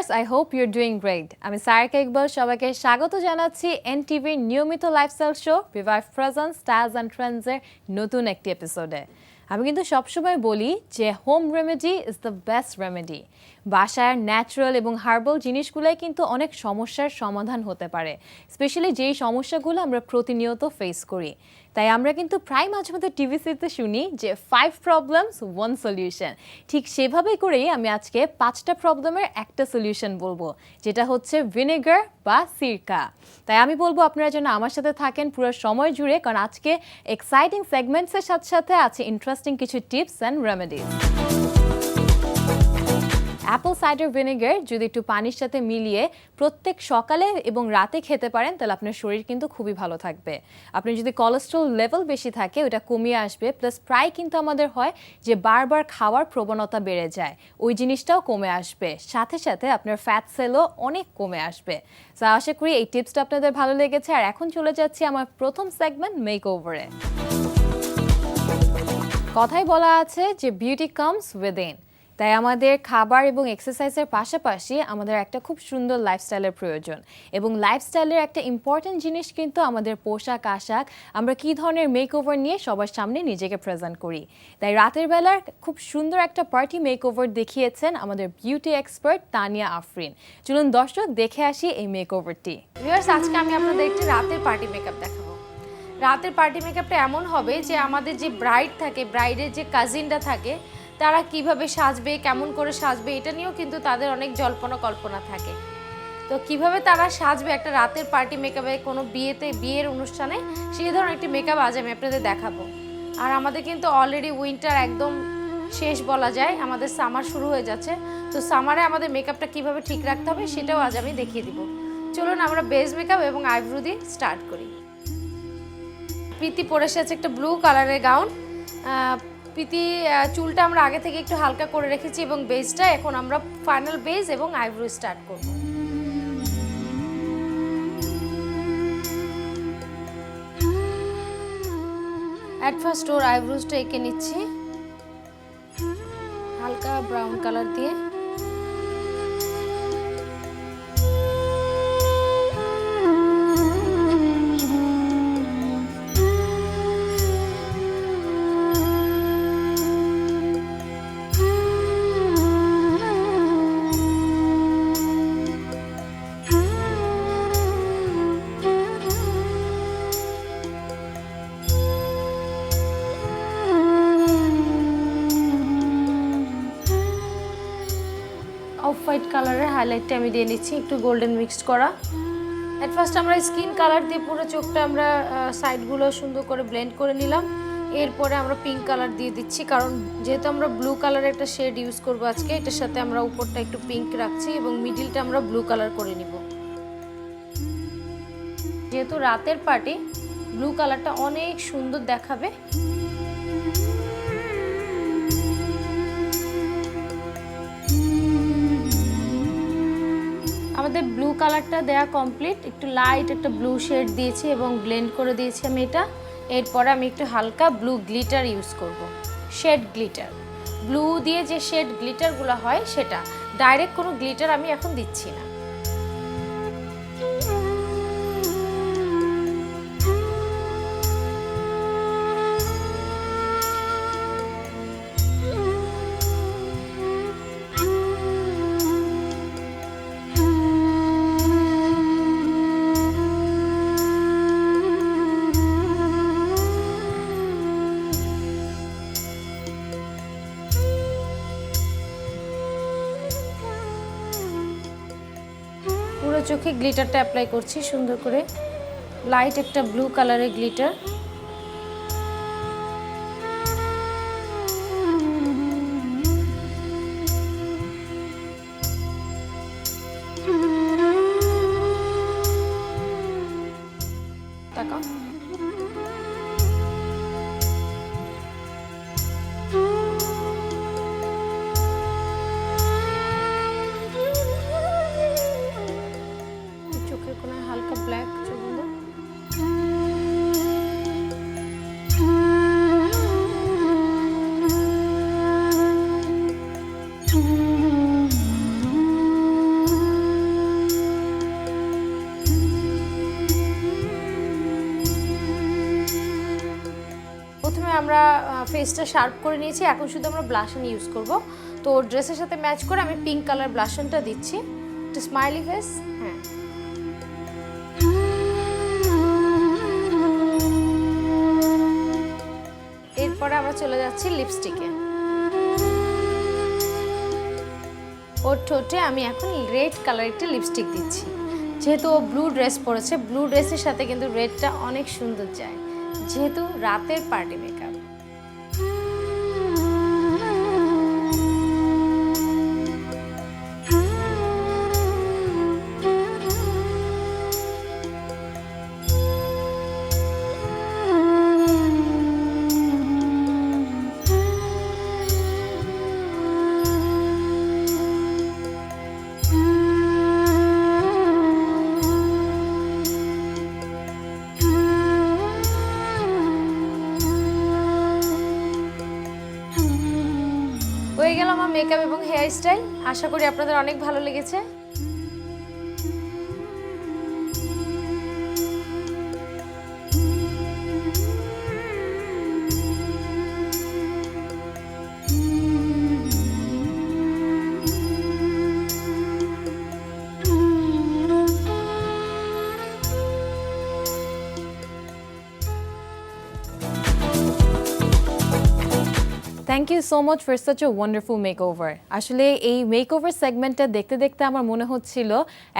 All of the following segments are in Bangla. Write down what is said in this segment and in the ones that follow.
Viewers, I hope you are doing great. আমি সারিকা ইকবাল, সবাইকে স্বাগত জানাচ্ছি এনটিভির নিয়মিত lifestyle show revive present styles and ট্রেন্ডসের নতুন একটি এপিসোডে। আমি কিন্তু সবসময় বলি যে home remedy is the best remedy. বাসার ন্যাচারাল এবং হার্বাল জিনিসগুলোই কিন্তু অনেক সমস্যার সমাধান হতে পারে, স্পেশালি যেই সমস্যাগুলো আমরা প্রতিনিয়ত ফেস করি। তাই আমরা কিন্তু প্রায় মাঝে মধ্যে টিভিসিতে শুনি যে 5 প্রবলেমস 1 সলিউশন। ঠিক সেভাবেই করেই আমি আজকে 5টা প্রবলেমের একটা সলিউশন বলবো, যেটা হচ্ছে ভিনেগার বা সিরকা। তাই আমি বলবো আপনারা যেন আমার সাথে থাকেন পুরো সময় জুড়ে, কারণ আজকে এক্সাইটিং সেগমেন্টসের সাথে সাথে আছে ইন্টারেস্টিং কিছু tips and remedies. Apple cider vinegar যদি একটু পানির সাথে মিলিয়ে প্রত্যেক সকালে এবং রাতে খেতে পারেন, তাহলে আপনার শরীর কিন্তু খুবই ভালো থাকবে। আপনি যদি কোলেস্ট্রল লেভেল বেশি থাকে ওটা কমিয়ে আসবে, প্লাস প্রায় কিন্তু আমাদের হয় যে বারবার খাওয়ার প্রবণতা বেড়ে যায়, ওই জিনিসটাও কমে আসবে। সাথে সাথে আপনার ফ্যাট সেলও অনেক কমে আসবে। তো আশা করি এই টিপসটা আপনাদের ভালো লেগেছে। আর এখন চলে যাচ্ছি আমার প্রথম সেগমেন্ট মেক ওভারে। কথাই বলা আছে যে বিউটি কামস উইদিন। তাই আমাদের খাবার এবং এক্সারসাইজের পাশাপাশি আমাদের একটা খুব সুন্দর লাইফস্টাইলের প্রয়োজন, এবং লাইফস্টাইলের একটা ইম্পর্টেন্ট জিনিস কিন্তু আমাদের পোশাক আশাক। আমরা কী ধরনের মেকওভার নিয়ে সবার সামনে নিজেকে প্রেজেন্ট করি। তাই রাতের বেলার খুব সুন্দর একটা পার্টি মেকওভার দেখিয়েছেন আমাদের বিউটি এক্সপার্ট তানিয়া আফরিন। চলুন দর্শক দেখে আসি এই মেকওভারটি। ভিউয়ার্স, আজকে আমি আপনাদের একটি রাতের পার্টি মেকআপ দেখাবো। রাতের পার্টি মেকআপটা এমন হবে যে আমাদের যে ব্রাইড থাকে, ব্রাইডের যে কাজিনরা থাকে, তারা কিভাবে সাজবে, কেমন করে সাজবে, এটা নিয়েও কিন্তু তাদের অনেক জল্পনা কল্পনা থাকে। তো কিভাবে তারা সাজবে একটা রাতের পার্টি মেকআপে, কোনো বিয়ের অনুষ্ঠানে, সেই ধরনের একটি মেকআপ আজ আমি আপনাদের দেখাবো। আর আমাদের কিন্তু অলরেডি উইন্টার একদম শেষ বলা যায়, আমাদের সামার শুরু হয়ে যাচ্ছে। তো সামারে আমাদের মেকআপটা কিভাবে ঠিক রাখতে হবে সেটাও আজ আমি দেখিয়ে দিব। চলুন আমরা বেস মেকআপ এবং আইব্রো দিয়ে স্টার্ট করি। প্রীতি পরে এসেছে একটা ব্লু কালারের গাউন। প্রীতি চুলটা আমরা আগে থেকে একটু হালকা করে রেখেছি এবং বেসটা এখন আমরা ফাইনাল বেস এবং আইব্রো স্টার্ট করব। অ্যাট ফার্স্ট ওর আইব্রোসটা এঁকে নিচ্ছি হালকা ব্রাউন কালার দিয়ে। হোয়াইট কালারের হাইলাইটটা আমি দিয়ে নিচ্ছি, একটু গোল্ডেন মিক্সড করা। অ্যাট ফার্স্ট আমরা স্কিন কালার দিয়ে পুরো চোখটা আমরা সাইডগুলো সুন্দর করে ব্লেন্ড করে নিলাম। এরপরে আমরা পিঙ্ক কালার দিয়ে দিচ্ছি, কারণ যেহেতু আমরা ব্লু কালারের একটা শেড ইউজ করবো আজকে, এটার সাথে আমরা উপরটা একটু পিঙ্ক রাখছি এবং মিডিলটা আমরা ব্লু কালার করে নিব। যেহেতু রাতের পার্টি, ব্লু কালারটা অনেক সুন্দর দেখাবে। আমাদের ব্লু কালারটা দেয়া কমপ্লিট। একটু লাইট একটা ব্লু শেড দিয়েছি এবং ব্লেন্ড করে দিয়েছি আমি এটা। এরপরে আমি একটু হালকা ব্লু গ্লিটার ইউজ করব, শেড গ্লিটার। ব্লু দিয়ে যে শেড গ্লিটারগুলো হয় সেটা, ডাইরেক্ট কোনো গ্লিটার আমি এখন দিচ্ছি না। পুরো চোখে গ্লিটারটা অ্যাপ্লাই করছি সুন্দর করে, লাইট একটা ব্লু কালারের গ্লিটার। তাকাও। চোখের কোনায় হালকা ব্ল্যাক চোখ। ফেসটা শার্প করে নিয়েছি, এখন শুধু আমরা ব্লাশন ইউজ করব। তো ড্রেসের সাথে ম্যাচ করে আমি পিঙ্ক কালার ব্লাশনটা দিচ্ছি, একটু স্মাইলি ফেস। হ্যাঁ, এরপরে আমরা চলে যাচ্ছি লিপস্টিকে। ওর ঠোঁটে আমি এখন রেড কালার একটা লিপস্টিক দিচ্ছি, যেহেতু ও ব্লু ড্রেস পরেছে, ব্লু ড্রেসের সাথে কিন্তু রেডটা অনেক সুন্দর যায়, যেহেতু রাতের পার্টি মেকআপ। হয়ে গেল আমার মেকআপ এবং হেয়ার স্টাইল। আশা করি আপনাদের অনেক ভালো লেগেছে। Thank you so much for such a wonderful makeover. আসলে এই মেকওভার সেগমেন্টটা দেখতে দেখতে আমার মনে হচ্ছিল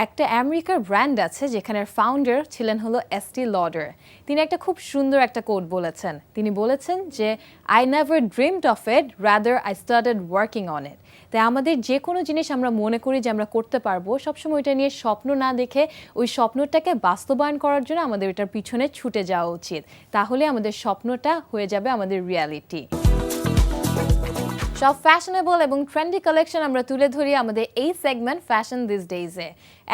একটা আমেরিকার ব্র্যান্ড আছে যেখানের ফাউন্ডার ছিলেন হলো এসটি লডার। তিনি একটা খুব সুন্দর একটা কোট বলেছেন। তিনি বলেছেন যে I never dreamed of it, rather I started working on it. তাই আমাদের যে কোনো জিনিস আমরা মনে করি যে আমরা করতে পারবো, সবসময় ওইটা নিয়ে স্বপ্ন না দেখে ওই স্বপ্নটাকে বাস্তবায়ন করার জন্য আমাদের ওইটার পিছনে ছুটে যাওয়া উচিত। তাহলে আমাদের স্বপ্নটা হয়ে যাবে আমাদের রিয়ালিটি। সব ফ্যাশনেবল এবং ট্রেন্ডি কালেকশন আমরা তুলে ধরি আমাদের এই সেগমেন্ট ফ্যাশন দিস ডেইজে।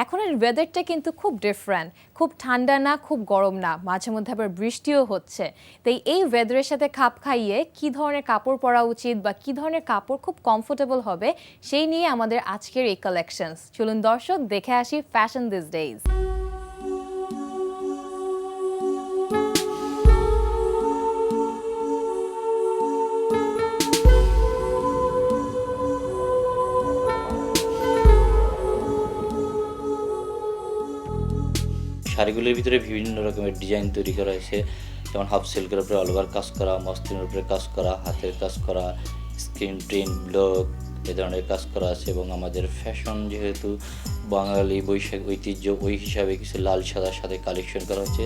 এখনের ওয়েদারটা কিন্তু খুব ডিফারেন্ট, খুব ঠান্ডা না, খুব গরম না, মাঝে মধ্যে আবার বৃষ্টিও হচ্ছে। তাই এই ওয়েদারের সাথে খাপ খাইয়ে কী ধরনের কাপড় পরা উচিত বা কী ধরনের কাপড় খুব কমফোর্টেবল হবে সেই নিয়ে আমাদের আজকের এই কালেকশনস। চলুন দর্শক দেখে আসি ফ্যাশন দিস ডেইজ। শাড়িগুলোর ভিতরে বিভিন্ন রকমের ডিজাইন তৈরি করা হয়েছে, যেমন হাফ সিল্কের উপরে অল ওভার কাজ করা, মসলিনের উপরে কাজ করা, হাতের কাজ করা, স্ক্রিন প্রিন্ট, ব্লক, এ ধরনের কাজ করা আছে। এবং আমাদের ফ্যাশন যেহেতু বাঙালি বৈশাখ ঐতিহ্য, ওই হিসাবে কিছু লাল সাদার সাথে কালেকশন করা হচ্ছে।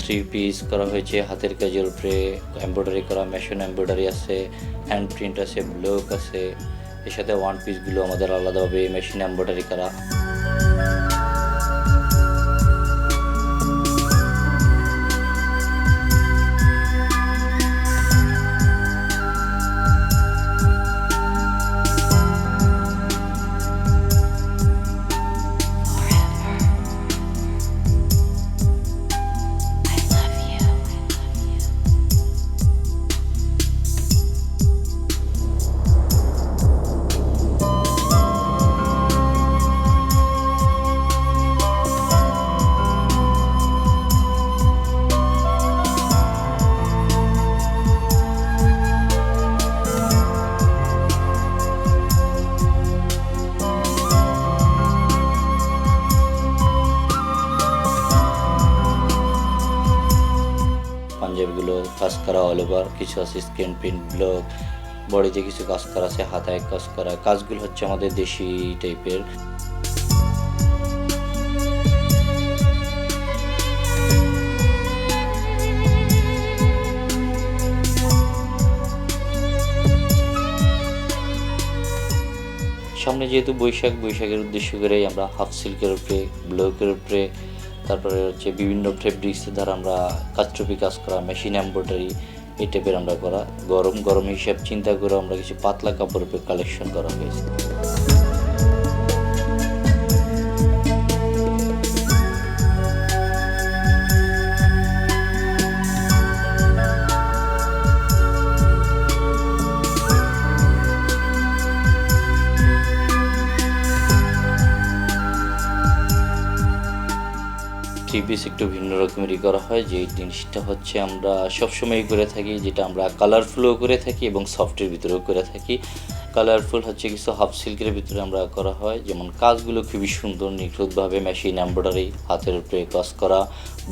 থ্রি পিস করা হয়েছে, হাতের কাজের উপরে এমব্রয়ডারি করা, মেশিন এমব্রয়ডারি আছে, হ্যান্ড প্রিন্ট আছে, ব্লক আছে। এর সাথে ওয়ান পিসগুলো আমাদের আলাদাভাবে মেশিন এমব্রয়ডারি করা। পাঞ্জাবিগুলো কাজ করা অল ওভার, কিছু আছে স্ক্রিন প্রিন্ট, ব্লক, বডিতে কিছু কাজ করা আছে, হাতায় কাজ করা। কাজগুলো হচ্ছে আমাদের দেশি টাইপের। সামনে যেহেতু বৈশাখের উদ্দেশ্য করেই আমরা হাফ সিল্কের উপরে, ব্লকের উপরে, তারপরে হচ্ছে বিভিন্ন ফেব্রিক্সের দ্বারা আমরা কারচুপি কাজ করা, মেশিন এমব্রয়ডারি এই টাইপের আমরা করা, গরম হিসাব চিন্তা করে আমরা কিছু পাতলা কাপড়ের উপরে কালেকশন করা হয়েছে। থ্রি পিস একটু ভিন্ন রকমেরই করা হয়, যে জিনিসটা হচ্ছে আমরা সবসময় করে থাকি, যেটা আমরা কালারফুলও করে থাকি এবং সফটের ভিতরেও করে থাকি। কালারফুল হচ্ছে কিছু হাফ সিল্কের ভিতরে আমরা করা হয়, যেমন কাজগুলো খুবই সুন্দর নিখুঁতভাবে মেশিন এমব্রয়ডারি, হাতের উপরে কাজ করা,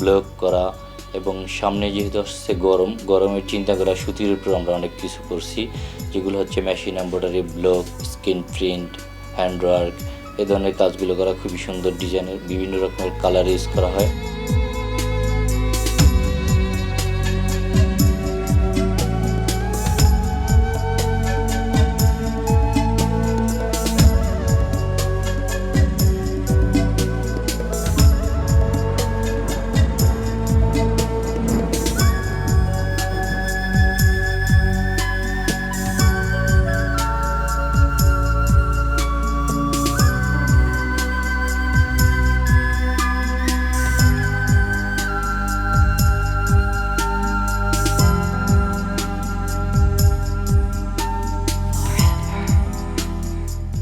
ব্লক করা, এবং সামনে যেহেতু আসছে গরমের চিন্তা করা সুতির উপরে আমরা অনেক কিছু করছি, যেগুলো হচ্ছে machine embroidery, block, screen print, handwork, এই ধরনের কাজগুলো করা খুবই সুন্দর ডিজাইনের, বিভিন্ন রকমের কালার ইউজ করা হয়।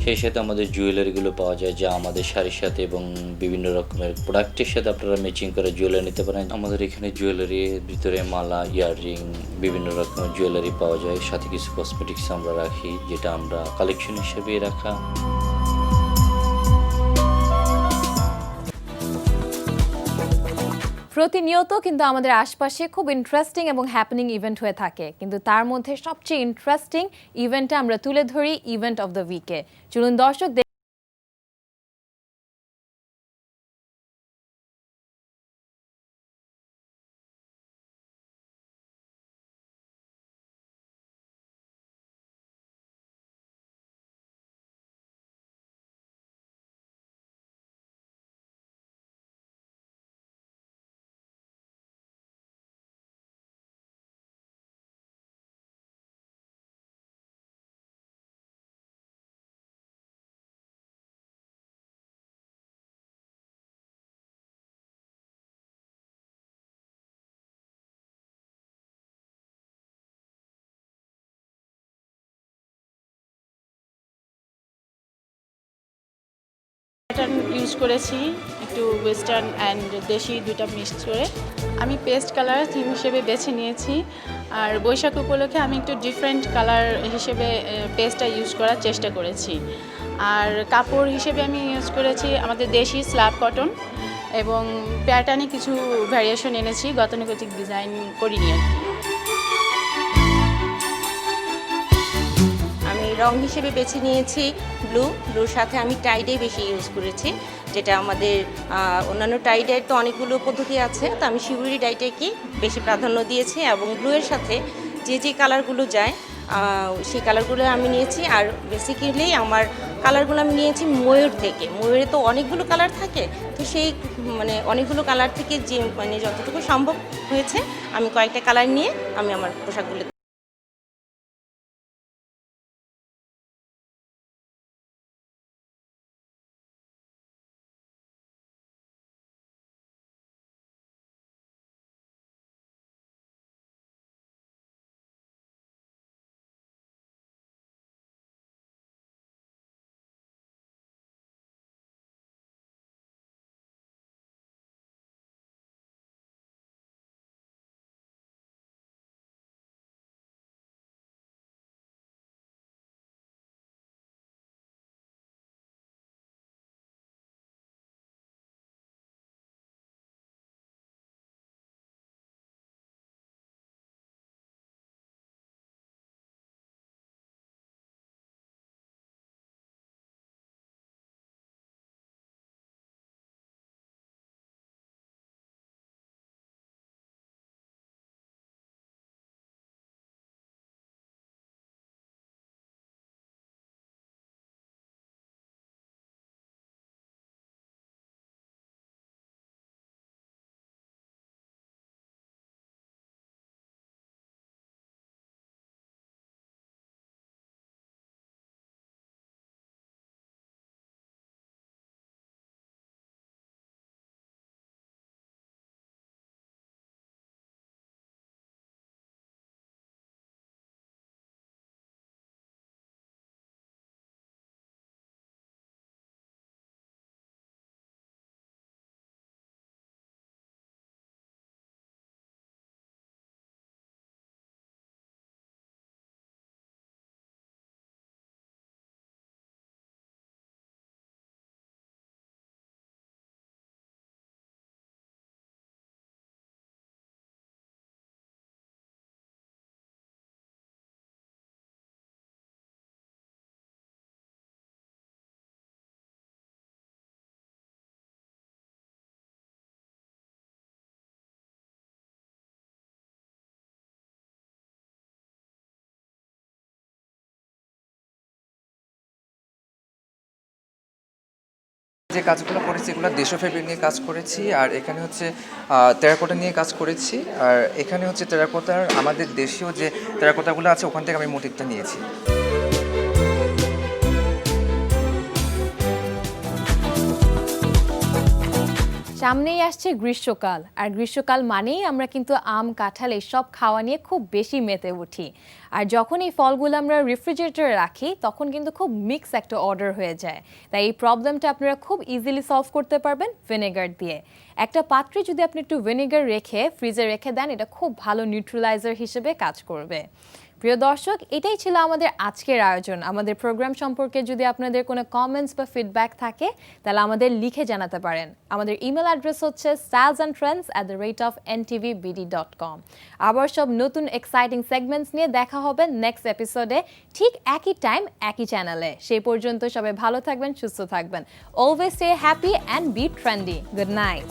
সেই সাথে আমাদের জুয়েলারিগুলো পাওয়া যায়, যা আমাদের শাড়ির সাথে এবং বিভিন্ন রকমের প্রোডাক্টের সাথে আপনারা ম্যাচিং করে জুয়েলারি নিতে পারেন। আমাদের এখানে জুয়েলারির ভিতরে মালা, ইয়াররিং, বিভিন্ন রকমের জুয়েলারি পাওয়া যায়, সাথে কিছু কসমেটিক্স আমরা রাখি, যেটা আমরা কালেকশন হিসেবে রাখা। প্রতিনিয়ত কিন্তু আমাদের আশপাশে খুব ইন্টারেস্টিং এবং হ্যাপেনিং ইভেন্ট হয়ে থাকে, কিন্তু তার মধ্যে সবচেয়ে ইন্টারেস্টিং ইভেন্টটা আমরা তুলে ধরি ইভেন্ট অফ দ্য উইকে। চলুন দর্শক প্যাটার্ন ইউজ করেছি, একটু ওয়েস্টার্ন অ্যান্ড দেশি দুইটা মিক্স করে। আমি পেস্ট কালার থিম হিসেবে বেছে নিয়েছি, আর বৈশাখ উপলক্ষে আমি একটু ডিফারেন্ট কালার হিসেবে পেস্টটা ইউজ করার চেষ্টা করেছি। আর কাপড় হিসেবে আমি ইউজ করেছি আমাদের দেশি স্ল্যাব কটন, এবং প্যাটার্নে কিছু ভ্যারিয়েশন এনেছি, গতানুগতিক ডিজাইন করিনি আর কি। রং হিসেবে বেছে নিয়েছি ব্লুর সাথে আমি টাইডে বেশি ইউজ করেছি, যেটা আমাদের অন্যান্য টাইডের তো অনেকগুলো পদ্ধতি আছে, তো আমি শিউরি ডাইটাকে বেশি প্রাধান্য দিয়েছি, এবং ব্লুয়ের সাথে যে কালারগুলো যায় সেই কালারগুলো আমি নিয়েছি। আর বেসিক্যালি আমার কালারগুলো আমি নিয়েছি ময়ূর থেকে। ময়ূরে তো অনেকগুলো কালার থাকে, তো সেই অনেকগুলো কালার থেকে যে যতটুকু সম্ভব হয়েছে আমি কয়েকটা কালার নিয়ে আমি আমার পোশাকগুলো যে কাজগুলো করেছি এগুলো দেশীয় ফেব্রিক নিয়ে কাজ করেছি, আর এখানে হচ্ছে টেরাকোটা নিয়ে কাজ করেছি, আর এখানে হচ্ছে টেরাকোটার আমাদের দেশীয় যে টেরাকোটাগুলো আছে ওখান থেকে আমি মোটিভটা নিয়েছি। সামনেই আসছে গ্রীষ্মকাল, আর গ্রীষ্মকাল মানেই আমরা কিন্তু আম কাঁঠাল এইসব খাওয়া নিয়ে খুব বেশি মেতে উঠি। আর যখন এই ফলগুলো আমরা রেফ্রিজারেটরে রাখি তখন কিন্তু খুব মিক্স একটা অর্ডার হয়ে যায়। তাই এই প্রবলেমটা আপনারা খুব ইজিলি সলভ করতে পারবেন ভিনেগার দিয়ে। একটা পাত্রে যদি আপনি একটু ভিনেগার রেখে ফ্রিজে রেখে দেন, এটা খুব ভালো নিউট্রালাইজার হিসেবে কাজ করবে। প্রিয় দর্শক, এটাই ছিল আমাদের আজকের আয়োজন। আমাদের প্রোগ্রাম সম্পর্কে যদি আপনাদের কোনো কমেন্টস বা ফিডব্যাক থাকে তাহলে আমাদের লিখে জানাতে পারেন। আমাদের ইমেল অ্যাড্রেস হচ্ছে styles&trends@ntv.bd.com। আবার সব নতুন এক্সাইটিং সেগমেন্টস নিয়ে দেখা হবে নেক্সট এপিসোডে, ঠিক একই টাইম একই চ্যানেলে। সেই পর্যন্ত সবাই ভালো থাকবেন, সুস্থ থাকবেন। Always stay happy and be trendy. Good night.